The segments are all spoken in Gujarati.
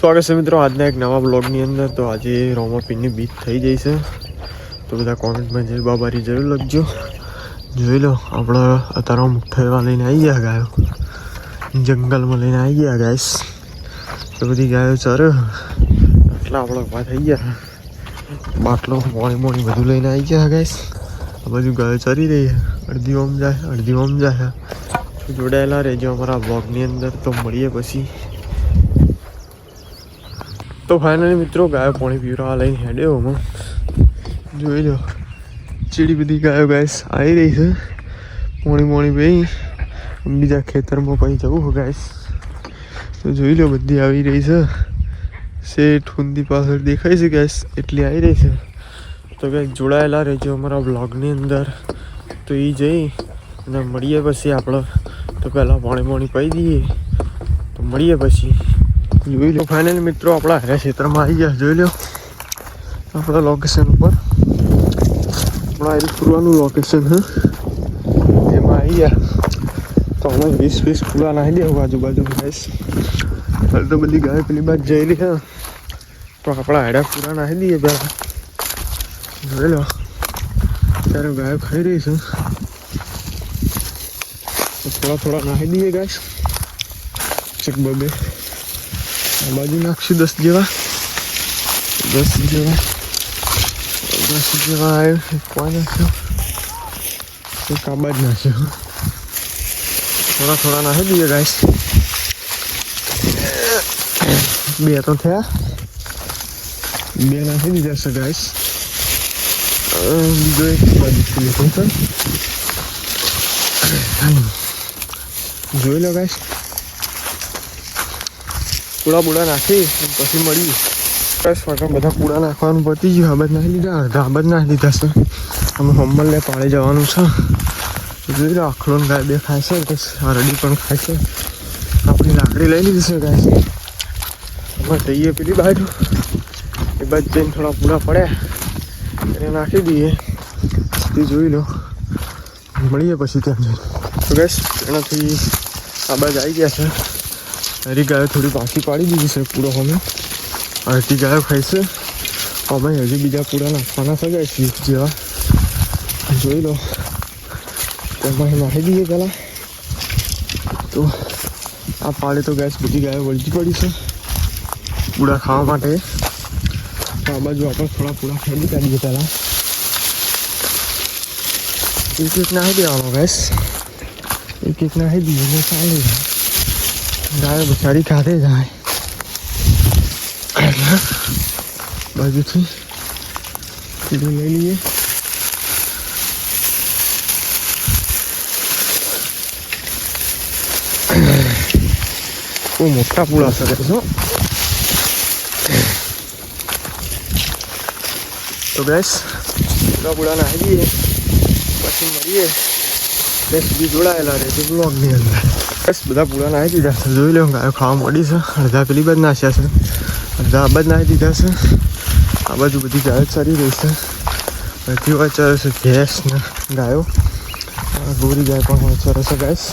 સ્વાગત છે મિત્રો આજના એક નવા બ્લોગની અંદર। તો આજે રોમાપીરની બીચ થઈ જઈ છે, તો બધા કોમેન્ટમાં જય બાબારી જરૂર લખજો। જોઈ લો આપણે અત્યારે મુઠ્ઠાઈવા લઈને આવી ગયા, ગાયો જંગલમાં લઈને આવી ગયા ગાઈસ। તો બધી ગાયો ચરે એટલા આપણે ઊભા થઈ ગયા, બાટલો મોણી બધું લઈને આવી ગયા ગાઈસ। આ બધું ગાયો ચરી રહી છે, અડધી ઓમ જાય અડધી ઓમ જાય। તો જોડાયેલા રહેજો અમારા બ્લોગની અંદર। તો મળીએ પછી। તો ફાઇનલી મિત્રો ગાયો પાણી પીવડાવવા લઈને હેડ્યો હું, જોઈ લો ચીડી બધી ગાયો ગાઈસ આવી રહી છે। પાણી ભાઈ બીજા ખેતરમાં પછી જવું હોય ગાઈસ, તો જોઈ લો બધી આવી રહી છે। શેઠ હુંદી પાછળ દેખાય છે ગાઈસ, એટલી આવી રહી છે। તો ગાઈસ જોડાયેલા રહેજો અમારા બ્લોગની અંદર। તો એ જઈ અને મળીએ પછી આપણે। તો પહેલાં પાણી પાઈ દઈએ, તો મળીએ પછી। જોઈ લો ફાઇનલી મિત્રો આપણા હરે ક્ષેત્રમાં આવી ગયા। જોઈ લો આપણા લોકેશન ઉપર, આપણા એ પૂરવાનું લોકેશન છે એમાં આવી ગયા। તો અમે 20 પૂરા નાખી દે આજુબાજુ ગાઈસ। હાલ તો બધી ગાય પેલી બાદ જયેલી છે, તો આપણા હેડા પૂરા નાખી દઈએ પહેલાં। જોઈ લો ત્યારે ગાયો ખાઈ રહી છે, તો થોડા નાખી દઈએ ગાઈસ। ચક બબે આ બાજુ નાખશું 10 જેવા આવ્યો। કોઈ નાખ્યો એક આ બાજુ નાખ્યો, થોડા નાખી દઈએ ગાઈસ। 2 તો થયા, 2 નાખી દીધા છે ગાઈસ। બીજો એક બાજુ છે, જોઈ લો ગાઈસ। પૂડા નાખી પછી મળીએ બસ। બધા પૂડા નાખવાનું પતી ગયું, આબાદ નાખી દીધા, અડધા આબાદ નાખી દીધા છે। અમે હમ્મલને પાળી જવાનું છે। જોઈ લો આખલો ગાય 2 ખાય છે, તો હરડી પણ ખાય છે। આપણી લાકડી લઈ લીધી છે ગાય, અમે જઈએ પેલી બાજુ, એ બાજુ જઈને થોડા પૂડા પડ્યા એને નાખી દઈએ। તે જોઈ લો મળીએ પછી ત્યાં જઈને। તો ગાઈસ એનાથી આ બાજુ આવી ગયા છે। હરી ગાયો થોડી પાછી પાડી દીધી છે પૂડો, અમે અડધી ગાયો ખાઈ છે। અમે હજી બીજા પૂડા નાખવાના છે ગાઈસ 20 જેવા। જોઈ લો તેમાં નાખી દઈએ પહેલાં। તો આ પાડે તો ગેસ બધી ગાયો વળગી પડી છે પૂડા ખાવા માટે। તો આ બાજુ આપણે થોડા પૂડા ખેડી કાઢીએ પહેલાં। એક નાખી દેવાનો ગેસ, એક નાખી દઈએ ને ચાલી જાય, ગાયો બચારી ખાતે જાય। બાજુથી કીડું લઈ લઈએ, બહુ મોટા પૂળા છે છો। તો ગેસ પૂડા નાખી દઈએ પછી મળીએ। બસ સુધી જોડાયેલા રહે બ્લોગની અંદર। બસ બધા પૂડા નાખી દીધા છે, જોઈ લો ગાયો ખાવા મળી છે। અડધા પેલી બાદ નાખ્યા છે, અડધા આ બાદ નાખી દીધા છે। આ બાજુ બધી ગાયો ચરી રહી છે, અડધી વાર ચરે છે ભેંસ ને ગાયો। ગોરી ગાય પણ ચરે છે ગાઈસ,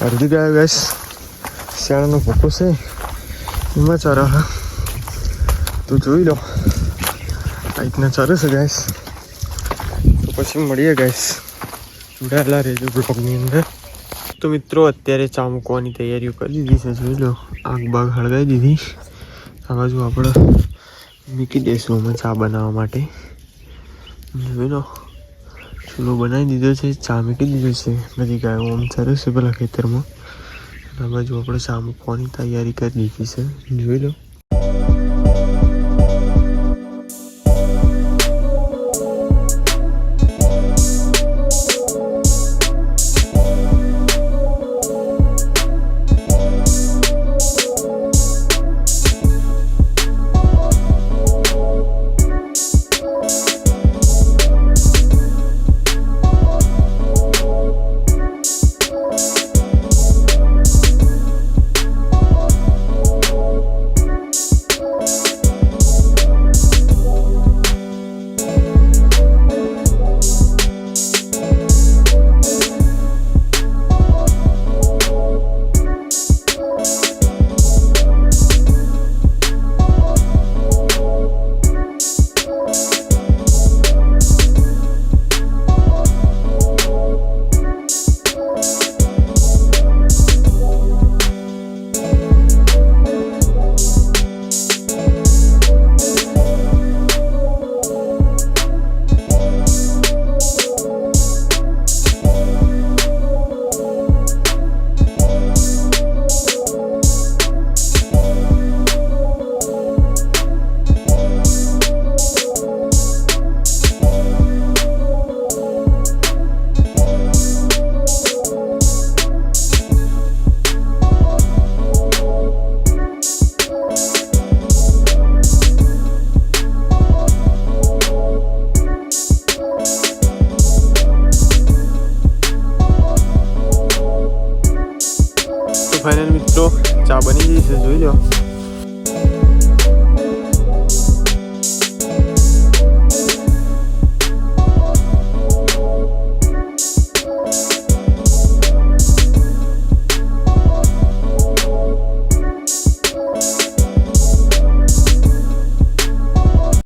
અડધી ગાયો ગાઈસ શિયાળાનો ભૂકો છે એમાં ચરે છે। તો જોઈ લો આ રીતના ચરે છે ગાઈસ। તો પછી મળીએ ગાઈસ, જોડાયેલા રહેજો બ્લોગની અંદર। તો મિત્રો અત્યારે ચા મૂકવાની તૈયારીઓ કરી દીધી છે। જોઈ લો આગ બાગ હળગાવી દીધી। આ બાજુ આપણે મૂકી દઈશું અમે ચા બનાવવા માટે। જોઈ લો ચૂલો બનાવી દીધો છે, ચા મૂકી દીધો છે। બધી ગાયો આમ ચરે છે પેલા ખેતરમાં। આ બાજુ આપણે ચા મૂકવાની તૈયારી કરી દીધી છે, જોઈ લો।